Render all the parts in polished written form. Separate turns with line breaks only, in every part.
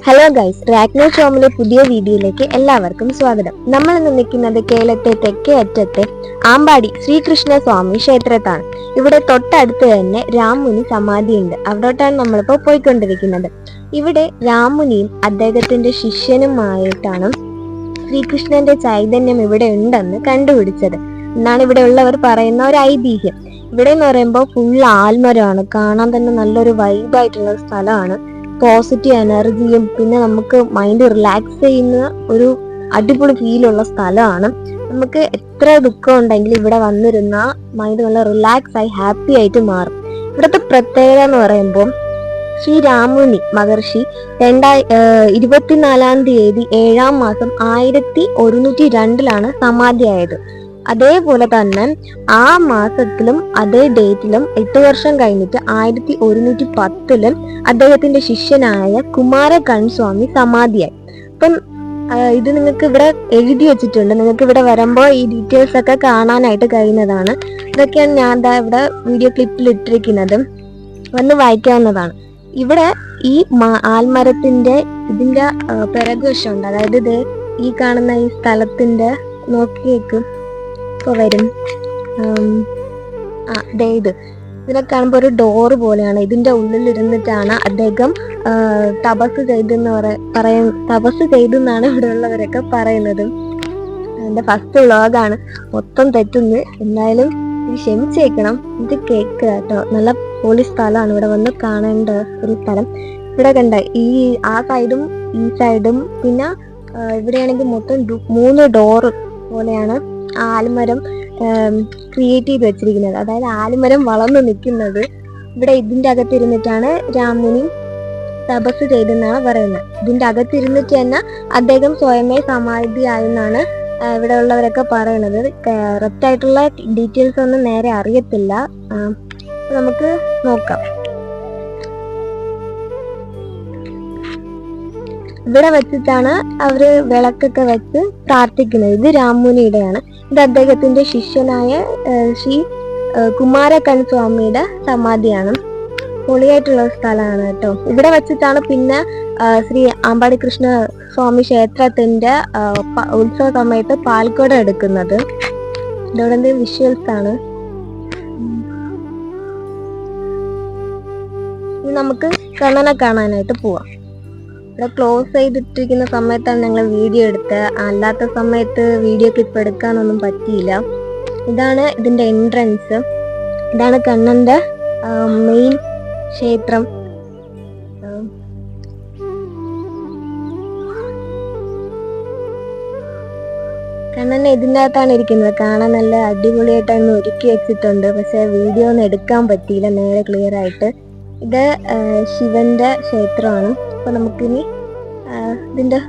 Hello guys, റാഗ്നോ ഷോമിലെ പുതിയ വീഡിയോയിലേക്ക് എല്ലാവർക്കും സ്വാഗതം. നമ്മൾ ഇന്ന് നിൽക്കുന്നത് കേരളത്തെ തെക്കേ അറ്റത്തെ ആമ്പാടി ശ്രീകൃഷ്ണ സ്വാമി ക്ഷേത്രത്താണ്. ഇവിടെ തൊട്ടടുത്ത് തന്നെ രാമുനി സമാധിയുണ്ട്. അവിടോട്ടാണ് നമ്മളിപ്പോൾ പോയിക്കൊണ്ടിരിക്കുന്നത്. ഇവിടെ രാമുനിയും അദ്ദേഹത്തിന്റെ ശിഷ്യനുമായിട്ടാണ് ശ്രീകൃഷ്ണന്റെ ചൈതന്യം ഇവിടെ ഉണ്ടെന്ന് കണ്ടുപിടിച്ചത് എന്നാണ് ഇവിടെ ഉള്ളവർ പറയുന്ന ഒരു ഐതിഹ്യം. ഇവിടെ എന്ന് പറയുമ്പോൾ ഫുൾ ആൽമരമാണ്, കാണാൻ തന്നെ നല്ലൊരു വൈബായിട്ടുള്ള സ്ഥലമാണ്. പോസിറ്റീവ് എനർജിയും പിന്നെ നമുക്ക് മൈൻഡ് റിലാക്സ് ചെയ്യുന്ന ഒരു അടിപൊളി ഫീലുള്ള സ്ഥലമാണ്. നമുക്ക് എത്ര ദുഃഖം ഉണ്ടെങ്കിലും ഇവിടെ വന്നിരുന്ന മൈൻഡ് നല്ല റിലാക്സ് ആയി ഹാപ്പി ആയിട്ട് മാറും. ഇവിടുത്തെ പ്രത്യേകത എന്ന് പറയുമ്പോൾ ശ്രീരാമുനി മഹർഷി 24-ാം തീയതി 7-ാം മാസം 1102 സമാധിയായത്. അതേപോലെ തന്നെ ആ മാസത്തിലും അതേ ഡേറ്റിലും 8 വർഷം കഴിഞ്ഞിട്ട് 1110 അദ്ദേഹത്തിന്റെ ശിഷ്യനായ കുമാരകൺസ്വാമി സമാധിയായി. അപ്പം ഇത് നിങ്ങൾക്ക് ഇവിടെ എഴുതി വെച്ചിട്ടുണ്ട്. നിങ്ങൾക്ക് ഇവിടെ വരുമ്പോൾ ഈ ഡീറ്റെയിൽസ് ഒക്കെ കാണാനായിട്ട് കഴിയുന്നതാണ്. ഇതൊക്കെയാണ് ഞാൻ ഇവിടെ വീഡിയോ ക്ലിപ്പിൽ ഇട്ടിരിക്കുന്നത്, വന്ന് വായിക്കാവുന്നതാണ്. ഇവിടെ ഈ ആൽമരത്തിന്റെ ഇതിന്റെ പിറകുവശമുണ്ട്. അതായത് ഇത് ഈ കാണുന്ന ഈ സ്ഥലത്തിന്റെ നോക്കിയേക്ക് ഇപ്പൊ വരും. ഇത് ഇതിനെ കാണുമ്പോൾ ഒരു ഡോറ് പോലെയാണ്. ഇതിന്റെ ഉള്ളിൽ ഇരുന്നിട്ടാണ് അദ്ദേഹം തപസ് ചെയ്തെന്നാണ് ഇവിടെ ഉള്ളവരൊക്കെ പറയുന്നത്. എന്റെ ഫസ്റ്റ് വ്ളോഗാണ്, മൊത്തം തെറ്റുന്നു. എന്തായാലും ഇത് ക്ഷമിച്ചേക്കണം. ഇത് കേക്ക് കേട്ടോ, നല്ല പൊളി സ്ഥലമാണ്. ഇവിടെ വന്ന് കാണേണ്ട ഒരു സ്ഥലം. ഇവിടെ കണ്ട ആ സൈഡും ഈ സൈഡും പിന്നെ ഇവിടെയാണെങ്കിൽ മൊത്തം 3 ഡോറ് പോലെയാണ് ആൽമരം ക്രിയേറ്റ് ചെയ്ത് വെച്ചിരിക്കുന്നത്. അതായത് ആൽമരം വളർന്നു നിൽക്കുന്നത്. ഇവിടെ ഇതിന്റെ അകത്തിരുന്നിട്ടാണ് രാമുനി തപസ് ചെയ്തെന്നാണ് പറയുന്നത്. ഇതിന്റെ അകത്തിരുന്നിട്ട് തന്നെ അദ്ദേഹം സ്വയമേ സമാധിയായെന്നാണ് ഇവിടെ ഉള്ളവരൊക്കെ പറയണത്. കറക്റ്റ് ആയിട്ടുള്ള ഡീറ്റെയിൽസ് ഒന്നും നേരെ അറിയത്തില്ല. നമുക്ക് നോക്കാം. ഇവിടെ വെച്ചിട്ടാണ് അവര് വിളക്കൊക്കെ വെച്ച് പ്രാർത്ഥിക്കുന്നത്. ഇത് രാമുനിയുടെയാണ്. ഇത് അദ്ദേഹത്തിന്റെ ശിഷ്യനായ ശ്രീ കുമാരകൺസ്വാമിയുടെ സമാധിയാണ്. പൊളിയായിട്ടുള്ള സ്ഥലമാണ് കേട്ടോ. ഇവിടെ വെച്ചിട്ടാണ് പിന്നെ ശ്രീ ആമ്പാടി കൃഷ്ണ സ്വാമി ക്ഷേത്രത്തിന്റെ ഉത്സവ സമയത്ത് പാൽക്കുടം എടുക്കുന്നത്. ഇതോടെ വിഷ്വൽസ് ആണ്. നമുക്ക് കണ്ണനെ കാണാനായിട്ട് പോവാം. ഇവിടെ ക്ലോസ് ചെയ്തിട്ടിരിക്കുന്ന സമയത്താണ് ഞങ്ങൾ വീഡിയോ എടുത്തത്. അല്ലാത്ത സമയത്ത് വീഡിയോ ക്ലിപ്പ് എടുക്കാനൊന്നും പറ്റിയില്ല. ഇതാണ് ഇതിന്റെ എൻട്രൻസ്. ഇതാണ് കണ്ണന്റെ മെയിൻ ക്ഷേത്രം. കണ്ണൻ ഇതിൻ്റെ അകത്താണ് ഇരിക്കുന്നത്. കാണാൻ നല്ല അടിപൊളിയായിട്ടാണ് ഒരുക്കി വെച്ചിട്ടുണ്ട്. പക്ഷെ വീഡിയോ ഒന്നും എടുക്കാൻ പറ്റിയില്ല നേരെ ക്ലിയർ ആയിട്ട്. ഇത് ശിവന്റെ ക്ഷേത്രമാണ്. അപ്പൊ നമുക്കിനി ഇതിന്റെ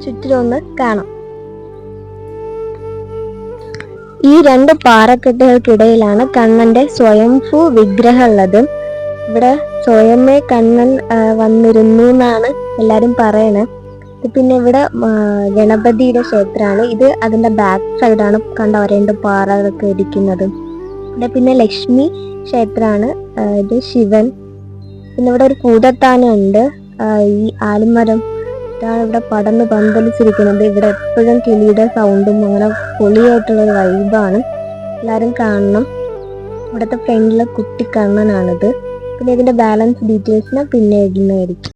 ചുറ്റിലൊന്ന് കാണാം. ഈ 2 പാറക്കെട്ടുകൾക്കിടയിലാണ് കണ്ണന്റെ സ്വയംഭൂ വിഗ്രഹം ഉള്ളത്. ഇവിടെ സ്വയമേ കണ്ണൻ വന്നിരുന്നു എന്നാണ് എല്ലാരും പറയണത്. പിന്നെ ഇവിടെ ഗണപതിയുടെ ക്ഷേത്രമാണ്. ഇത് അതിന്റെ ബാക്ക് സൈഡാണ്. കണ്ട 2 പാറകളൊക്കെ ഇരിക്കുന്നത്. ഇവിടെ പിന്നെ ലക്ഷ്മി ക്ഷേത്രമാണ്. ഇത് ശിവൻ. പിന്നെ ഇവിടെ ഒരു ഭൂതത്താനുണ്ട്. ഈ ആൽമരം ഇതാണ് ഇവിടെ പടർന്ന് പന്തലിച്ചിരിക്കുന്നത്. ഇവിടെ എപ്പോഴും കിളിയുടെ സൗണ്ടും അങ്ങനെ പൊളിയായിട്ടുള്ള ഒരു വൈബാണ്. എല്ലാവരും കാണണം. ഇവിടുത്തെ ഫ്രണ്ടിലെ കുട്ടി കണ്ണനാണിത്. പിന്നെ ഇതിന്റെ ബാലൻസ് ഡീറ്റെയിൽസിന് പിന്നെ ഇടുന്നതായിരിക്കും.